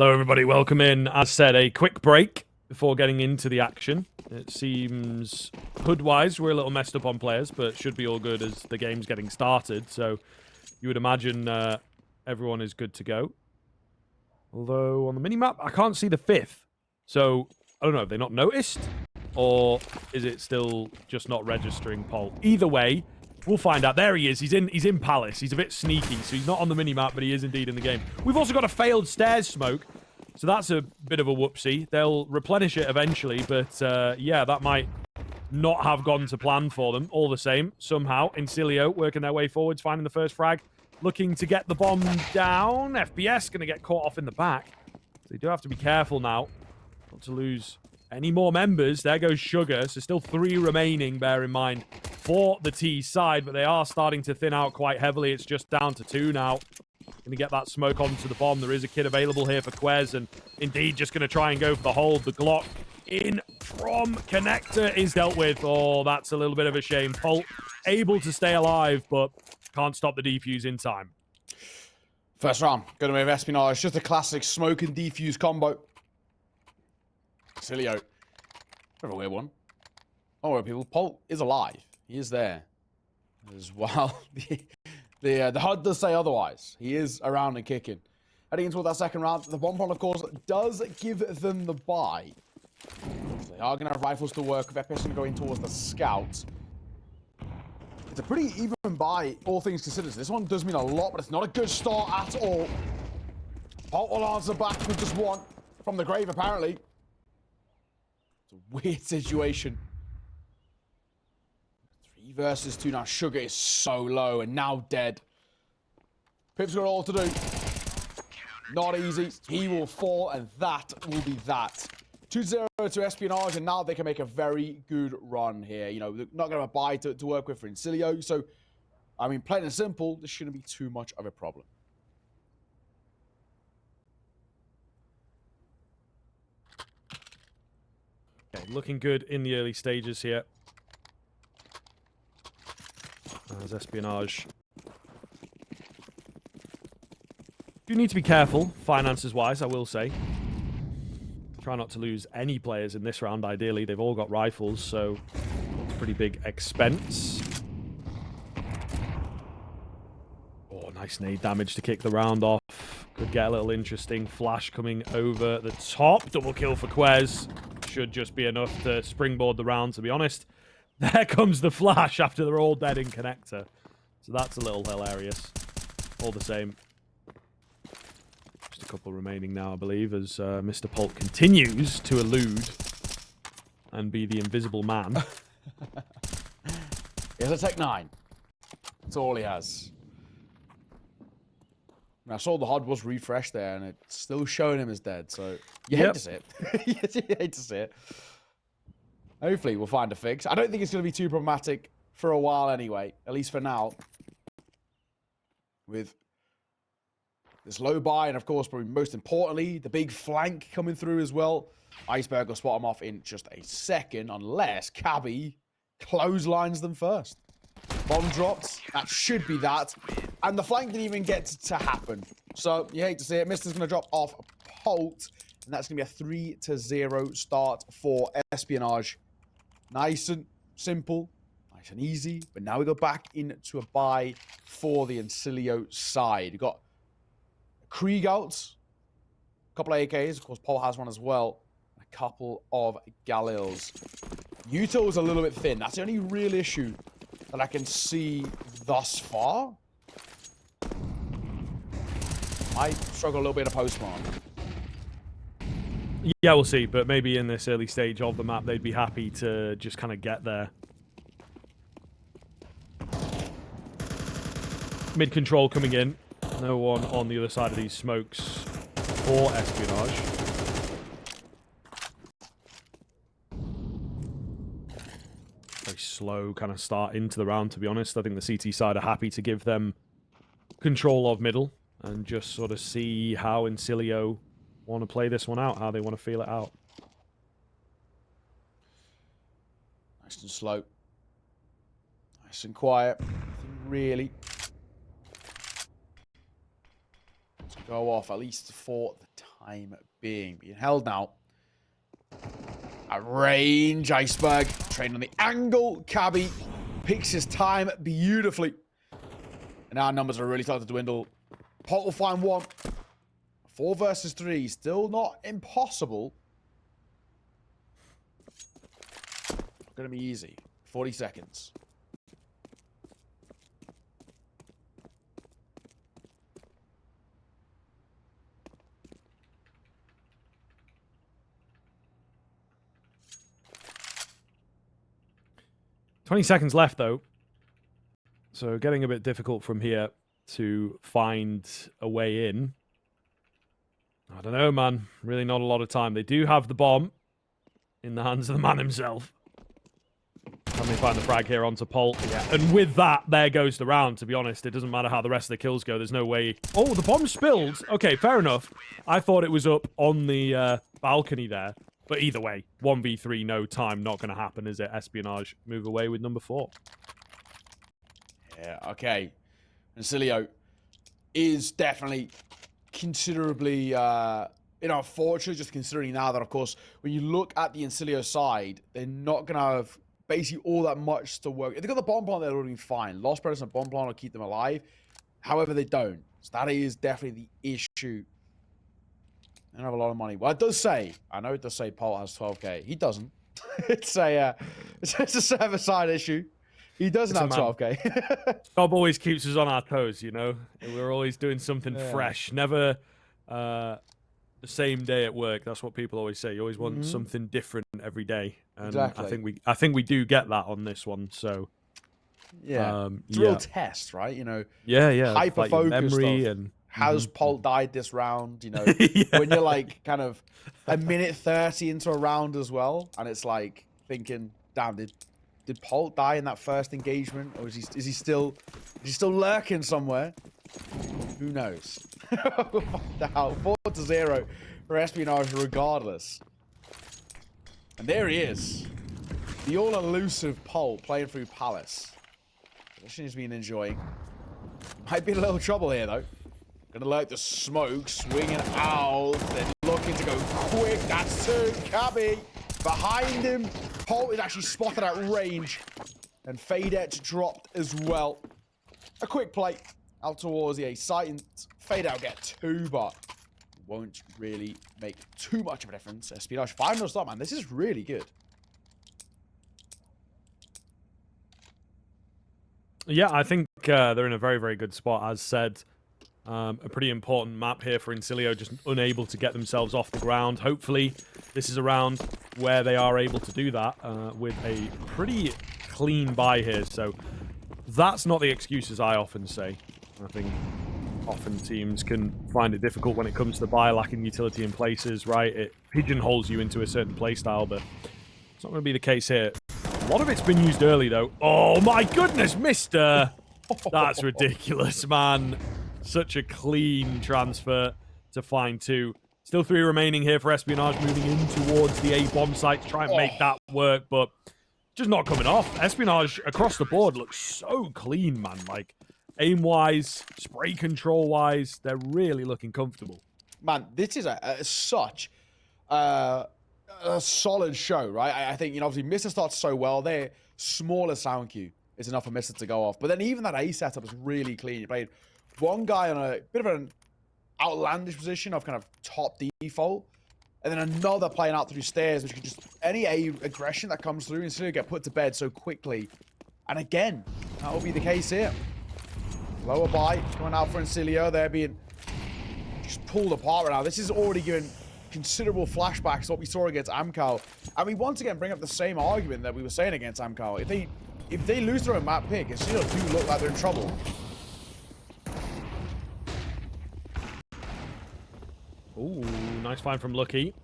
Hello, everybody. Welcome in. As said, a quick break before getting into the action. It seems HUD-wise we're a little messed up on players, but should be all good as the game's getting started. So you would imagine everyone is good to go. Although on the minimap, I can't see the fifth. So I don't know. Have they not noticed? Or is it still just not registering Pol? Either way, we'll find out. There he is. He's in Palace. He's a bit sneaky, so he's not on the minimap, but he is indeed in the game. We've also got a failed stairs smoke, so that's a bit of a whoopsie. They'll replenish it eventually, but yeah, that might not have gone to plan for them. All the same, somehow, Insilio working their way forwards, finding the first frag, looking to get the bomb down. FPS going to get caught off in the back. So they do have to be careful now, not to lose any more members. There goes Sugar. So still 3 remaining, bear in mind, for the T side, but they are starting to thin out quite heavily. It's just down to 2 now. Going to get that smoke onto the bomb. There is a kid available here for Quez, and indeed just going to try and go for the hold. The Glock in from Connector is dealt with. Oh, that's a little bit of a shame. Pol able to stay alive, but can't stop the defuse in time. First round, going to move Espionage. Just a classic smoke and defuse combo. Insilio. Bit of a weird one. Don't worry, people. Pol is alive. He is there. As well. The HUD does say otherwise. He is around and kicking. Heading into that second round, the bomb bomb, of course, does give them the buy. So they are going to have rifles to work with. FPS going towards the scout. It's a pretty even buy, all things considered. This one does mean a lot, but it's not a good start at all. Pol will answer back with just 1 from the grave, apparently. It's a weird situation. 3 versus 2 now. Sugar is so low and now dead. Pip's got all to do. Not easy. He will fall, and that will be that. 2-0 to Espionage, and now they can make a very good run here. You know, they're not going to have a buy to work with for Insilio. So, I mean, plain and simple, this shouldn't be too much of a problem. Okay, looking good in the early stages here. As Espionage. You need to be careful, finances-wise, I will say. Try not to lose any players in this round, ideally. They've all got rifles, so it's a pretty big expense. Oh, nice nade damage to kick the round off. Could get a little interesting. Flash coming over the top. Double kill for Quez. Should just be enough to springboard the round, to be honest. There comes the flash after they're all dead in Connector. So that's a little hilarious. All the same. Just a couple remaining now, I believe, as Mr. Polk continues to elude and be the invisible man. He has a Tech 9. That's all he has. And I saw the HUD was refreshed there, and it's still showing him as dead, so you hate to see it. You hate to see it. Hopefully we'll find a fix. I don't think it's going to be too problematic for a while anyway, at least for now. With this low buy, and of course, probably most importantly, the big flank coming through as well. Iceberg will spot him off in just a second, unless Cabbi clotheslines them first. Bomb dropped. That should be that. And the flank didn't even get to happen. So, you hate to see it. Mister's going to drop off Polt, and that's going to be a 3-0 start for Espionage. Nice and simple, nice and easy. But now we go back into a buy for the Insilio side. We've got Krieg out, a couple of AKs. Of course, Pol has one as well. A couple of Galils. Yuto's a little bit thin. That's the only real issue that I can see thus far. I struggle a little bit of postmark. Yeah, we'll see, but maybe in this early stage of the map, they'd be happy to just kind of get there. Mid-control coming in. No one on the other side of these smokes for Espionage. Very slow kind of start into the round, to be honest. I think the CT side are happy to give them control of middle and just sort of see how Insilio want to play this one out, how they want to feel it out. Nice and slow. Nice and quiet. Nothing really to go off, at least for the time being. Being held now. At range, Iceberg. Trained on the angle. Cabbi picks his time beautifully. And our numbers are really starting to dwindle. Polt will find one. 4 versus 3. Still not impossible. Not going to be easy. 40 seconds. $20 left, though. So getting a bit difficult from here to find a way in. I don't know, man. Really not a lot of time. They do have the bomb in the hands of the man himself. Can they find the frag here onto Polt? Yeah. And with that, there goes the round, to be honest. It doesn't matter how the rest of the kills go. There's no way... Oh, the bomb spilled. Okay, fair enough. I thought it was up on the balcony there. But either way, 1v3, no time. Not going to happen, is it? Espionage move away with number 4. Yeah, okay. Insilio is definitely considerably, unfortunate, just considering now that, of course, when you look at the Insilio side, they're not going to have basically all that much to work. If they got the bomb plant, they're already fine. Lost presence and bomb plant will keep them alive. However, they don't. So that is definitely the issue. They don't have a lot of money. Well, it does say, I know it does say Polt has 12k. He doesn't. it's a server-side issue. He doesn't have 12k. Bob always keeps us on our toes, you know? We're always doing something fresh. Never the same day at work. That's what people always say. You always want something different every day. And exactly. I think we do get that on this one, so... Yeah. It's a real test, right? You know? Yeah. Hyper-focused memory stuff. and... Has Polt died this round? You know, yeah. When you're like kind of a minute 30 into a round as well, and it's like thinking, damn, did Polt die in that first engagement, or is he still lurking somewhere? Who knows? We'll find out. 4-0 for Espionage, regardless. And there he is, the all-elusive Polt playing through Palace. Position he's been enjoying. Might be in a little trouble here though. Gonna let the smoke swinging out. They're looking to go quick. That's 2. Cabbi behind him. Polt is actually spotted at range. And Fadeout dropped as well. A quick play out towards the A site. And Fadeout get 2, but won't really make too much of a difference. Espionage 5-0 start, man. This is really good. Yeah, I think they're in a very, very good spot, as said. A pretty important map here for Insilio, just unable to get themselves off the ground. Hopefully, this is a round where they are able to do that with a pretty clean buy here. So that's not the excuses I often say. I think often teams can find it difficult when it comes to the buy, lacking utility in places, right? It pigeonholes you into a certain playstyle, but it's not going to be the case here. A lot of it's been used early, though. Oh, my goodness, mister! That's ridiculous, man. Such a clean transfer to find 2. Still 3 remaining here for Espionage, moving in towards the A bomb site to try and make that work, but just not coming off. Espionage across the board looks so clean, man. Like, aim-wise, spray control-wise, they're really looking comfortable. Man, this is such a solid show, right? I think, you know, obviously, Mr. starts so well. Their smaller sound queue is enough for Mr. to go off. But then even that A setup is really clean. You played one guy on a bit of an outlandish position of kind of top default, and then another playing out through stairs, which can just, any A aggression that comes through, Insilio get put to bed so quickly. And again, that will be the case here. Lower buy coming out for Insilio. They're being just pulled apart right now. This is already giving considerable flashbacks to what we saw against Amcal. And we once again bring up the same argument that we were saying against Amcal. If they lose their own map pick, Insilio do look like they're in trouble. Ooh, nice find from Lucky.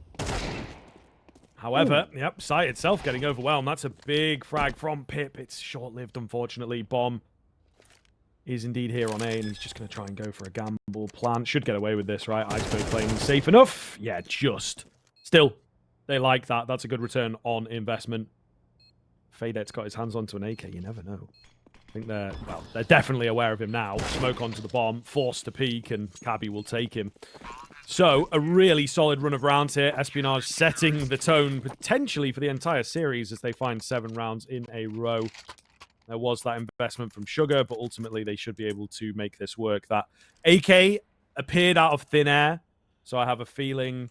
However, yep, site itself getting overwhelmed. That's a big frag from Pip. It's short-lived, unfortunately. Bomb is indeed here on A, and he's just going to try and go for a gamble plan. Should get away with this, right? Iceberg playing safe enough. Yeah, just. Still, they like that. That's a good return on investment. Fadeout's got his hands onto an AK. You never know. I think they're definitely aware of him now. Smoke onto the bomb, forced to peek, and Cabbi will take him. So, a really solid run of rounds here. Espionage setting the tone potentially for the entire series as they find 7 rounds in a row. There was that investment from Sugar, but ultimately they should be able to make this work. That AK appeared out of thin air, so I have a feeling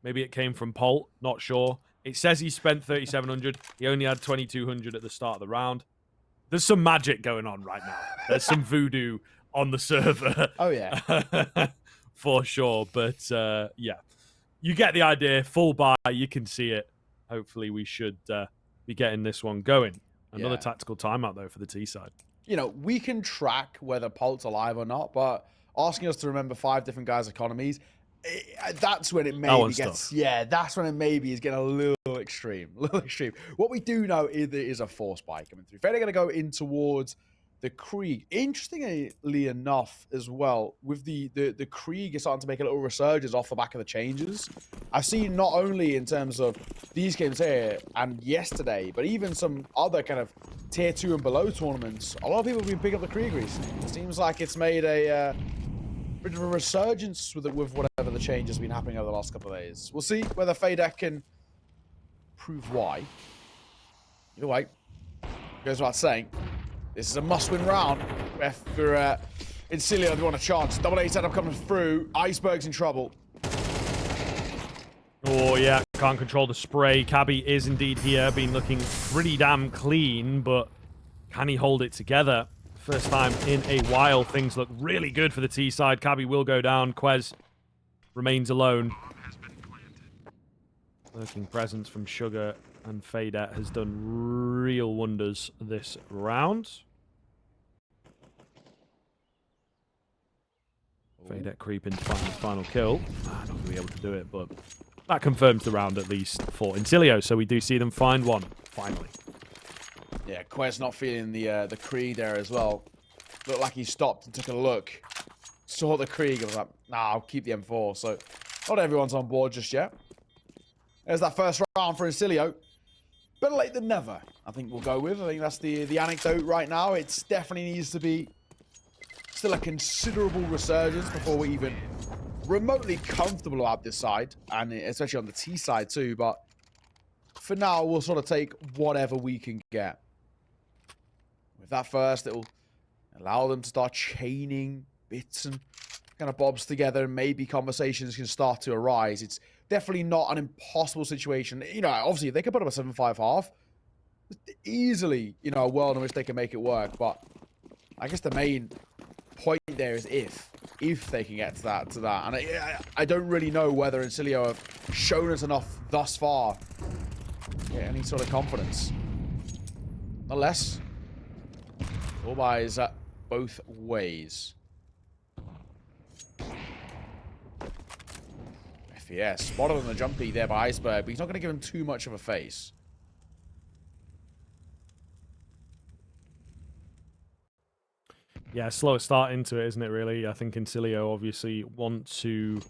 maybe it came from Polt, not sure. It says he spent 3,700. He only had 2,200 at the start of the round. There's some magic going on right now. There's some voodoo on the server. Oh, yeah. For sure. But, yeah. You get the idea. Full buy. You can see it. Hopefully we should be getting this one going. Another tactical timeout, though, for the T side. You know, we can track whether Polt's alive or not, but asking us to remember 5 different guys' economies, that's when it maybe gets... Yeah, that's when it maybe is getting a little extreme. What we do know is there is a force buy coming through. They're going to go in towards the Krieg. Interestingly enough, as well, with the Krieg is starting to make a little resurgence off the back of the changes. I've seen not only in terms of these games here and yesterday, but even some other kind of tier 2 and below tournaments. A lot of people have been picking up the Krieg recently. It seems like it's made a bit of a resurgence with whatever the change has been happening over the last couple of days. We'll see whether Fadek can prove why. Either way, goes without saying, this is a must-win round for Insilio if you want a chance. Double A setup coming through. Iceberg's in trouble. Oh, yeah. Can't control the spray. Cabbi is indeed here. Been looking pretty damn clean, but can he hold it together? First time in a while. Things look really good for the T side. Cabbi will go down. Quez remains alone. Lurking presence from Sugar and Fadet has done real wonders this round. Fadet creeping to find his final kill. Not going to be able to do it, but that confirms the round at least for Insilio. So we do see them find one, finally. Yeah, Quez not feeling the Krieg there as well. Looked like he stopped and took a look. Saw the Krieg and was like, nah, I'll keep the M4. So not everyone's on board just yet. There's that first round for Insilio. Better late than never, I think we'll go with. I think that's the anecdote right now. It definitely needs to be still a considerable resurgence before we're even remotely comfortable about this side. And especially on the T side too. But for now, we'll sort of take whatever we can get. With that first, it'll allow them to start chaining bits and kind of bobs together, and maybe conversations can start to arise. It's definitely not an impossible situation. You know, obviously, if they could put up a 7-5 half, easily, you know, a world in which they can make it work. But I guess the main point there is if they can get to that. And I don't really know whether Insilio have shown us enough thus far to get any sort of confidence. Nonetheless, all buys both ways. FES spotted on the jumpy there by Iceberg, but he's not going to give him too much of a face. Yeah, slower start into it, isn't it, really? I think Insilio obviously want to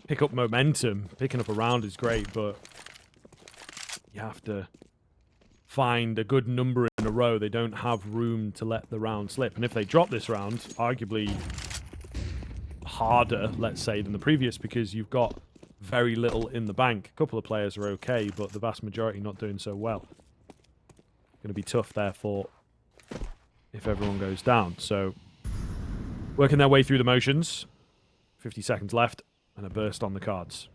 pick up momentum. Picking up a round is great, but you have to find a good number in a row. They don't have room to let the round slip. And if they drop this round, arguably harder, let's say, than the previous, because you've got very little in the bank. A couple of players are okay, but the vast majority not doing so well. Going to be tough, therefore, if everyone goes down. So, working their way through the motions. 50 seconds left, and a burst on the cards.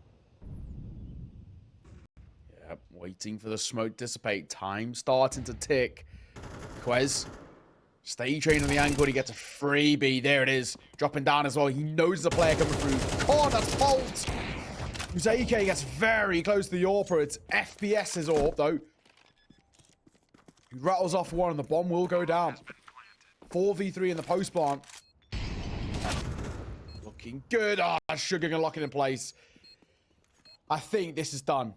Yep, waiting for the smoke to dissipate. Time starting to tick. Quez, stay trained on the angle. He gets a freebie. There it is. Dropping down as well. He knows the player coming through. Corner fault. His AK gets very close to the AWPer. It's FPS's AWP, though. He rattles off one, and the bomb will go down. 4v3 in the post plant. Looking good. Ah, Sugar gonna lock it in place. I think this is done.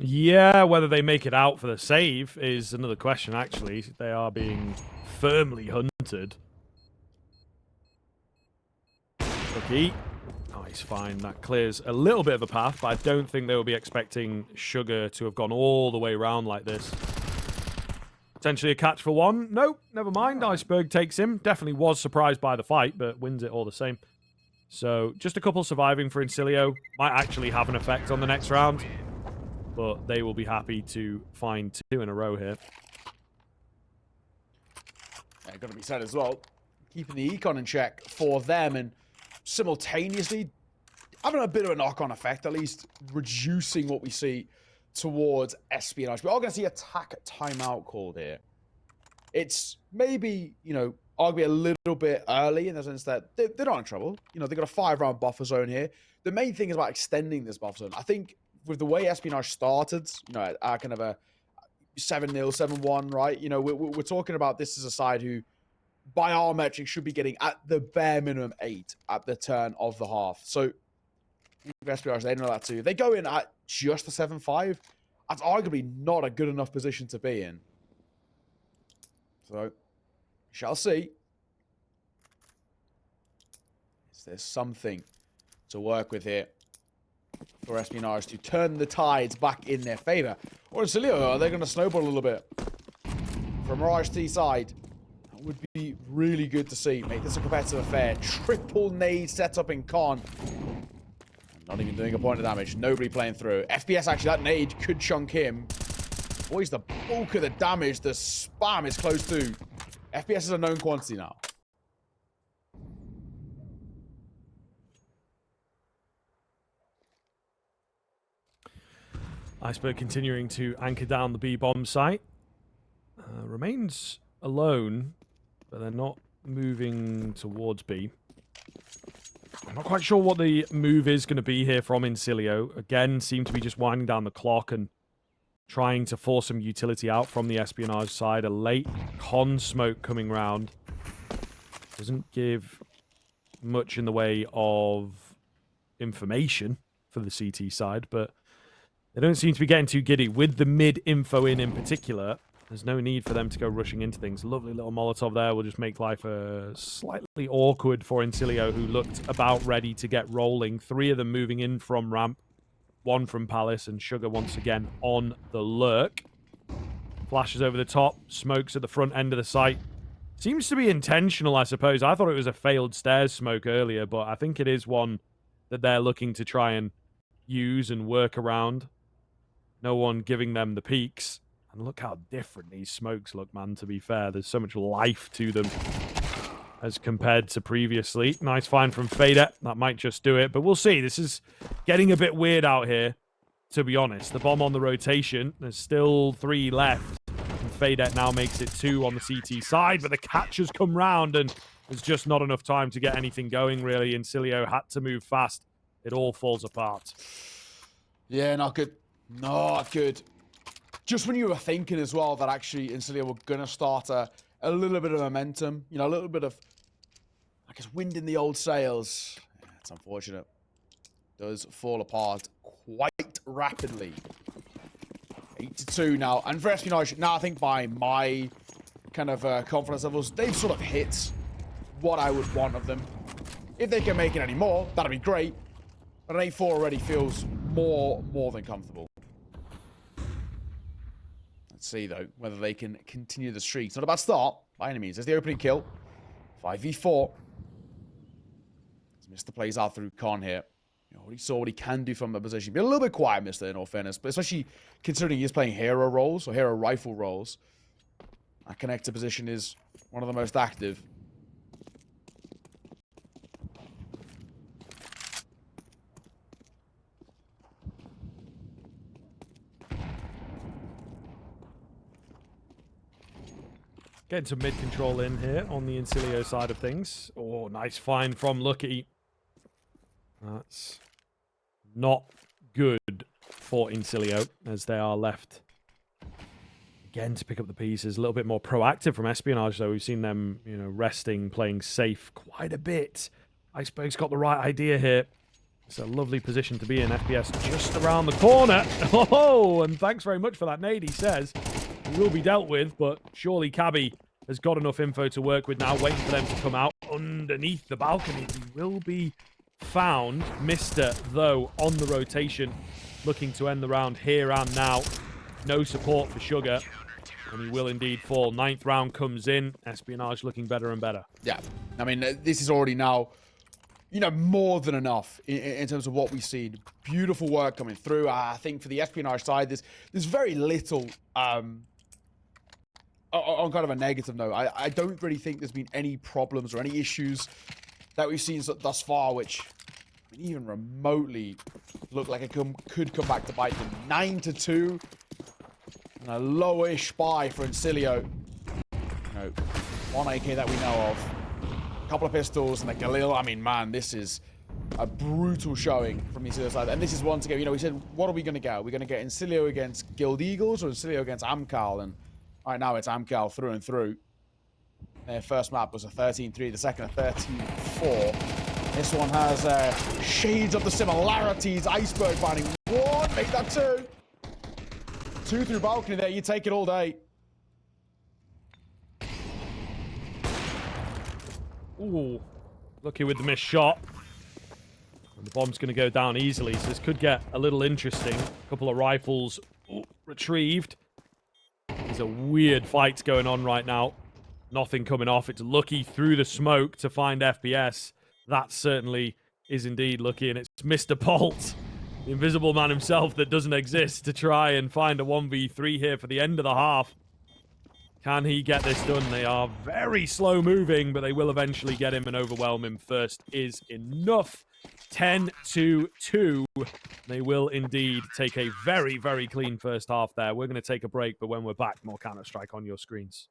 Yeah, whether they make it out for the save is another question, actually. They are being firmly hunted. Lucky. Nice, fine. That clears a little bit of a path, but I don't think they will be expecting Sugar to have gone all the way around like this. Potentially a catch for one. Nope, never mind. Iceberg takes him. Definitely was surprised by the fight, but wins it all the same. So, just a couple surviving for Insilio. Might actually have an effect on the next round. But they will be happy to find 2 in a row here. Yeah, got to be said as well. Keeping the econ in check for them and simultaneously having a bit of a knock-on effect, at least reducing what we see towards Espionage. We are going to see attack timeout called here. It's maybe, you know, arguably a little bit early in the sense that they're not in trouble. You know, they've got a 5-round buffer zone here. The main thing is about extending this buffer zone. I think with the way Espionage started, you know, at kind of a 7-0, 7-1, right? You know, we're talking about this as a side who, by our metrics, should be getting at the bare minimum 8 at the turn of the half. So, Espionage, they know that too. They go in at just a 7-5. That's arguably not a good enough position to be in. So, shall see. Is there something to work with here for Espionage to turn the tides back in their favor? Or Insilio, are they going to snowball a little bit? From Mirage T side, that would be really good to see. Make this a competitive affair. Triple nade setup in Con. Not even doing a point of damage. Nobody playing through. FPS, actually, that nade could chunk him. Boys, the bulk of the damage, the spam is close to. FPS is a known quantity now. Iceberg continuing to anchor down the B-bomb site. Remains alone, but they're not moving towards B. I'm not quite sure what the move is going to be here from Insilio. Again, seem to be just winding down the clock and trying to force some utility out from the Espionage side. A late con smoke coming round. Doesn't give much in the way of information for the CT side, but they don't seem to be getting too giddy. With the mid info in particular, there's no need for them to go rushing into things. Lovely little Molotov there will just make life slightly awkward for Insilio, who looked about ready to get rolling. 3 of them moving in from ramp. 1 from Palace, and Sugar once again on the lurk. Flashes over the top, smokes at the front end of the site. Seems to be intentional, I suppose. I thought it was a failed stairs smoke earlier, but I think it is one that they're looking to try and use and work around. No one giving them the peaks. And look how different these smokes look, man, to be fair. There's so much life to them as compared to previously. Nice find from Fader. That might just do it, but we'll see. This is getting a bit weird out here, to be honest. The bomb on the rotation. There's still 3 left. And Fader now makes it 2 on the CT side, but the catch has come round, and there's just not enough time to get anything going, really. Insilio had to move fast. It all falls apart. Yeah, not good. Not good. Just when you were thinking as well that actually Insilio were going to start a little bit of momentum, you know, a little bit of, I guess, wind in the old sails. Yeah, it's unfortunate. Does fall apart quite rapidly. 8-2 now. And for Espionage, now I think by my kind of confidence levels, they've sort of hit what I would want of them. If they can make it any more, that'd be great. But an 8-4 already feels more than comfortable. Let's see, though, whether they can continue the streak. It's not a bad start, by any means. There's the opening kill. 5v4. Mr. plays out through Con here. You know, he saw what he can do from the position. Be a little bit quiet, Mr., in all fairness, but especially considering he's playing hero roles, or hero rifle roles. That connector position is one of the most active. Getting some mid-control in here on the Insilio side of things. Oh, nice find from Lucky. That's not good for Insilio, as they are left again to pick up the pieces. A little bit more proactive from Espionage, though. We've seen them, you know, resting, playing safe quite a bit. Iceberg's got the right idea here. It's a lovely position to be in. FPS just around the corner. Oh, and thanks very much for that nade, he says. Will be dealt with, but surely Cabbi has got enough info to work with now, waiting for them to come out underneath the balcony. He will be found. Mr., though, on the rotation, looking to end the round here and now. No support for Sugar. And he will indeed fall. 9th round comes in. Espionage looking better and better. Yeah. I mean, this is already now, you know, more than enough in terms of what we've seen. Beautiful work coming through. I think for the Espionage side, there's very little on kind of a negative note. I don't really think there's been any problems or any issues that we've seen thus far, which even remotely look like it could come back to bite them. 9-2. And a lowish buy for Insilio. You know, 1 AK that we know of. A couple of pistols and the Galil. I mean, man, this is a brutal showing from Insilio's side. And this is once again, you know, we said, what are we going to get? Are we going to get Insilio against Guild Eagles or Insilio against Amcal? And right now it's Amcal through and through. Their first map was a 13-3, the second a 13-4. This one has shades of the similarities. Iceberg finding 1, make that 2. 2 through balcony there, you take it all day. Ooh, lucky with the missed shot. And the bomb's going to go down easily, so this could get a little interesting. A couple of rifles retrieved. There's a weird fight going on right now. Nothing coming off. It's lucky through the smoke to find FPS. That certainly is indeed lucky, and it's Mr. Bolt, the invisible man himself that doesn't exist, to try and find a 1v3 here for the end of the half. Can he get this done? They are very slow moving, but they will eventually get him and overwhelm him. First is enough. 10-2. They will indeed take a very, very clean first half there. We're going to take a break, but when we're back, more Counter-Strike on your screens.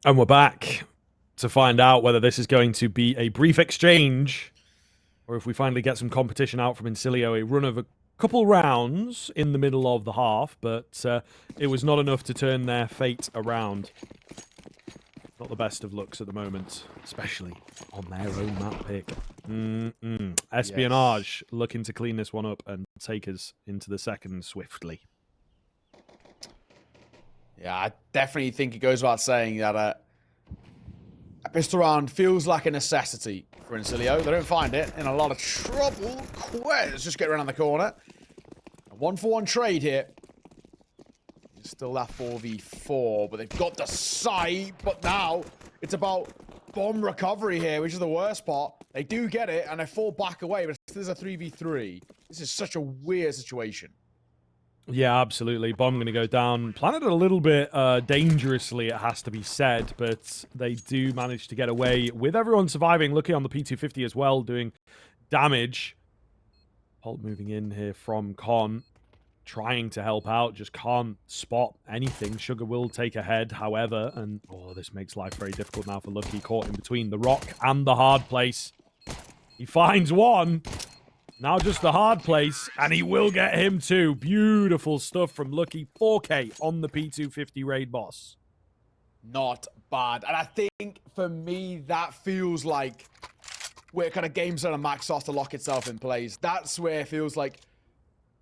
And we're back to find out whether this is going to be a brief exchange or if we finally get some competition out from Insilio. A run of a couple rounds in the middle of the half, but it was not enough to turn their fate around. Not the best of looks at the moment, especially on their own map pick. Espionage looking to clean this one up and take us into the second swiftly. Yeah, I definitely think it goes without saying that a pistol round feels like a necessity for Insilio. They don't find it. In a lot of trouble. Quez just get around the corner. A 1-for-1 trade here. It's still that 4v4, but they've got the sight. But now it's about bomb recovery here, which is the worst part. They do get it, and they fall back away, but there's a 3v3. This is such a weird situation. Yeah, absolutely. Bomb going to go down. Planted a little bit dangerously, it has to be said, but they do manage to get away with everyone surviving. Lucky on the P250 as well, doing damage. Holt moving in here from Con, trying to help out, just can't spot anything. Sugar will take ahead, however, and this makes life very difficult now for Lucky, caught in between the rock and the hard place. He finds one. Now just the hard place, and he will get him too. Beautiful stuff from Lucky. 4K on the P250 raid boss. Not bad. And I think, for me, that feels like where kind of game zone and max starts to lock itself in place. That's where it feels like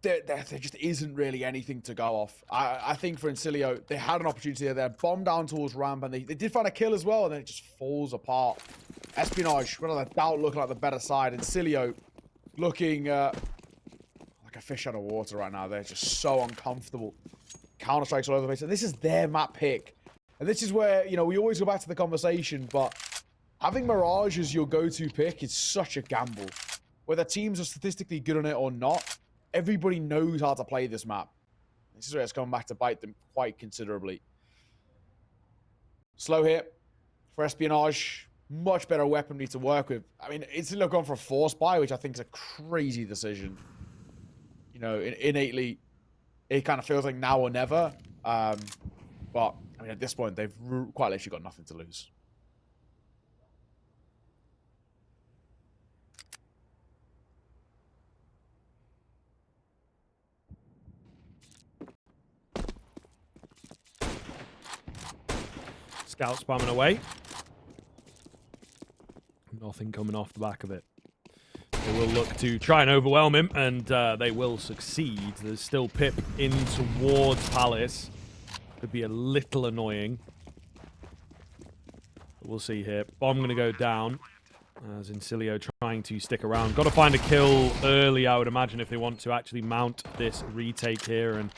there just isn't really anything to go off. I think for Insilio, they had an opportunity there. Bomb down towards ramp, and they did find a kill as well, and then it just falls apart. Espionage, without a doubt, looking like the better side. Insilio looking like a fish out of water right now. They're just so uncomfortable. Counter-strikes all over the place. And this is their map pick. And this is where, you know, we always go back to the conversation, but having Mirage as your go-to pick is such a gamble. Whether teams are statistically good on it or not, everybody knows how to play this map. This is where it's coming back to bite them quite considerably. Slow hit for Espionage. Much better weaponry to work with. I mean, it's gone for a force buy, which I think is a crazy decision. You know, innately, it kind of feels like now or never. But, I mean, at this point, they've quite literally got nothing to lose. Scout spamming away. Nothing coming off the back of it. They will look to try and overwhelm him, and they will succeed. There's still Pip in towards Palace. Could be a little annoying. But we'll see here. Bomb going to go down. As Insilio trying to stick around. Got to find a kill early, I would imagine, if they want to actually mount this retake here. And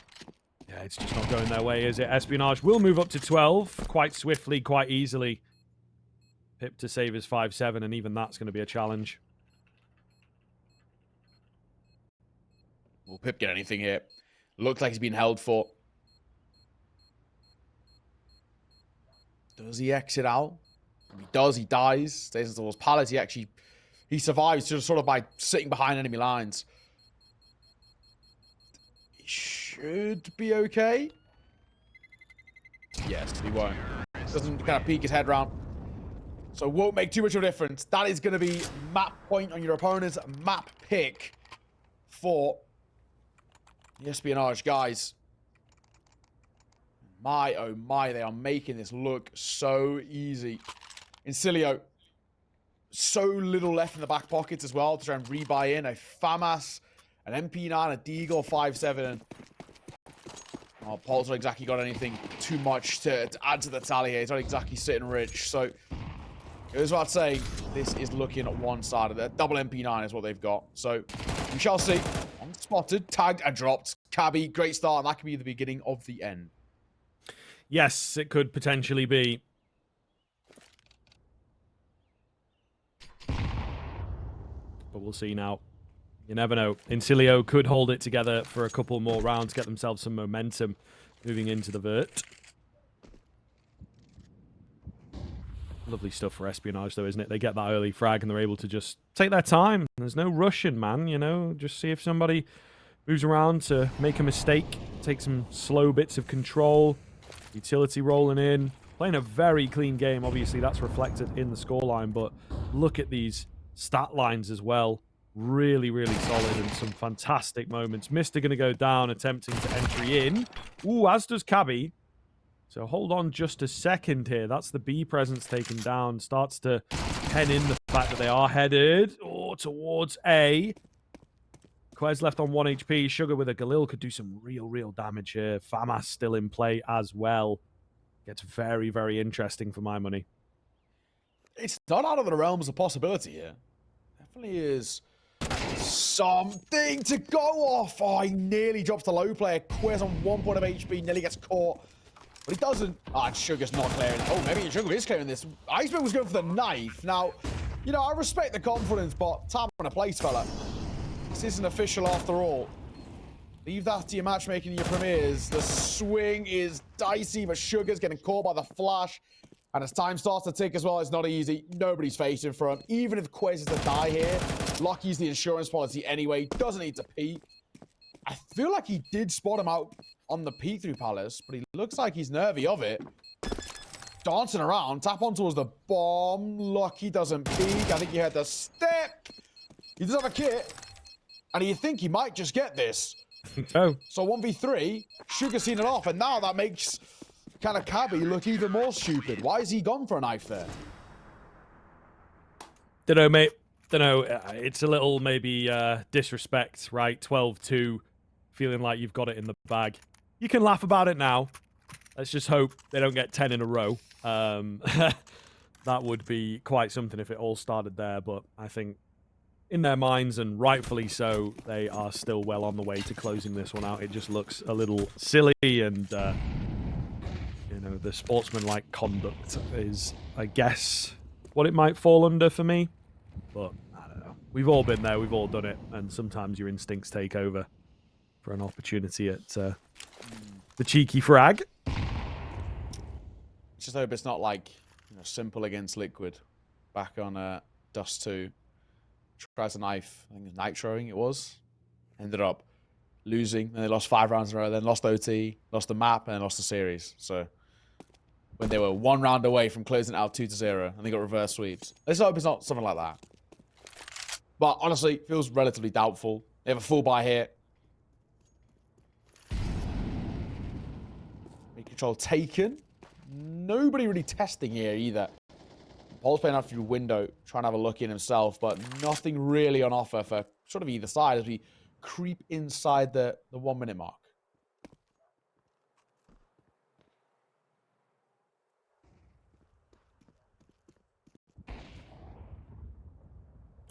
yeah, it's just not going their way, is it? Espionage will move up to 12 quite swiftly, quite easily. Pip to save his 5-7, and even that's going to be a challenge. Will Pip get anything here? Looks like he's been held for. Does he exit out? If he does, he dies. Stays towards Palace. He survives just sort of by sitting behind enemy lines. He should be okay. Yes, he won't. Doesn't kind of peek his head round. So won't make too much of a difference. That is going to be map point on your opponent's map pick for the Espionage guys. My, oh my, they are making this look so easy. Insilio, so little left in the back pockets as well to try and rebuy in. A FAMAS, an MP9, a Deagle 5-7. And Paul's not exactly got anything too much to add to the tally here. He's not exactly sitting rich. So it was about saying this is looking at one side of that. Double MP9 is what they've got. So we shall see. Spotted, tagged, and dropped. Cabbi, great start, and that could be the beginning of the end. Yes, it could potentially be. But we'll see now. You never know. Insilio could hold it together for a couple more rounds, get themselves some momentum moving into the vert. Lovely stuff for Espionage, though, isn't it? They get that early frag and they're able to just take their time. There's no rushing, man, you know? Just see if somebody moves around to make a mistake. Take some slow bits of control. Utility rolling in. Playing a very clean game. Obviously, that's reflected in the scoreline, but look at these stat lines as well. Really, really solid and some fantastic moments. Mister going to go down, attempting to entry in. Ooh, as does Cabbi. So hold on just a second here. That's the B presence taken down. Starts to pen in the fact that they are headed towards A. Quez left on 1 HP. Sugar with a Galil could do some real damage here. Famas still in play as well. Gets very, very interesting for my money. It's not out of the realms of possibility here. Definitely is something to go off. Oh, he nearly drops the low player. Quez on 1 point of HP, nearly gets caught. But he doesn't. Ah, Sugar's not clearing. Oh, maybe Sugar is clearing this. Iceberg was going for the knife. Now, you know, I respect the confidence, but time on a place, fella. This isn't official after all. Leave that to your matchmaking and your premieres. The swing is dicey, but Sugar's getting caught by the flash. And as time starts to tick as well, it's not easy. Nobody's facing in front. Even if Quez is to die here, Lucky's the insurance policy anyway. Doesn't need to peek. I feel like he did spot him out on the peek through Palace, but he looks like he's nervy of it. Dancing around. Tap on towards the bomb. Lucky doesn't peek. I think he had the step. He does have a kit. And you think he might just get this. Oh. So 1v3, Sugar seen it off, and now that makes kind of Cabbi look even more stupid. Why is he gone for a knife there? Dunno, mate. Dunno. It's a little maybe disrespect, right? 12-2, feeling like you've got it in the bag. You can laugh about it now. Let's just hope they don't get 10 in a row. That would be quite something if it all started there, but I think in their minds, and rightfully so, they are still well on the way to closing this one out. It just looks a little silly, and you know, the sportsmanlike conduct is, I guess, what it might fall under for me. But I don't know. We've all been there. We've all done it, and sometimes your instincts take over for an opportunity at the cheeky frag. Just hope it's not like, you know, simple against Liquid. Back on Dust 2. Tries a knife. I think it was nitroing it was. Ended up losing. And they lost 5 rounds in a row. Then lost OT. Lost the map. And then lost the series. So when they were 1 round away from closing it out 2-0. And they got reverse sweeps. Let's hope it's not something like that. But honestly, feels relatively doubtful. They have a full buy here. Make control taken. Nobody really testing here either. Paul's playing out through window, trying to have a look in himself, but nothing really on offer for sort of either side as we creep inside the 1 minute mark.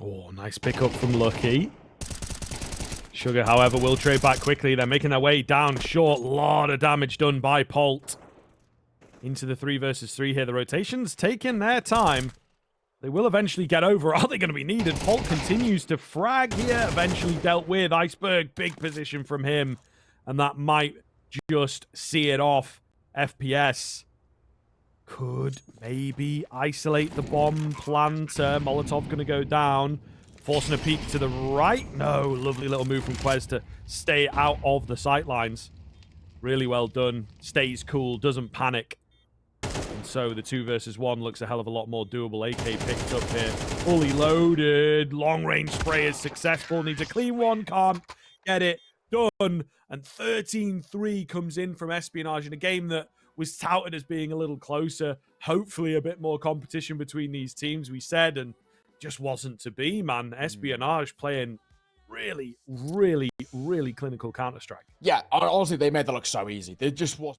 Oh, nice pickup from Lucky. Sugar, however, will trade back quickly. They're making their way down short. Lot of damage done by Polt. Into the 3 versus 3 here. The rotation's taking their time. They will eventually get over. Are they going to be needed? Polt continues to frag here. Eventually dealt with. Iceberg, big position from him. And that might just see it off. FPS could maybe isolate the bomb planter. Molotov going to go down. Forcing a peek to the right. No, lovely little move from Quez to stay out of the sightlines. Really well done. Stays cool, doesn't panic. And so the 2 versus 1 looks a hell of a lot more doable. AK picked up here. Fully loaded. Long range spray is successful. Needs a clean one. Can't get it done. And 13-3 comes in from Espionage in a game that was touted as being a little closer. Hopefully a bit more competition between these teams, we said, and just wasn't to be, man. Espionage playing really clinical Counter-Strike. Yeah, honestly, they made that look so easy. They just was.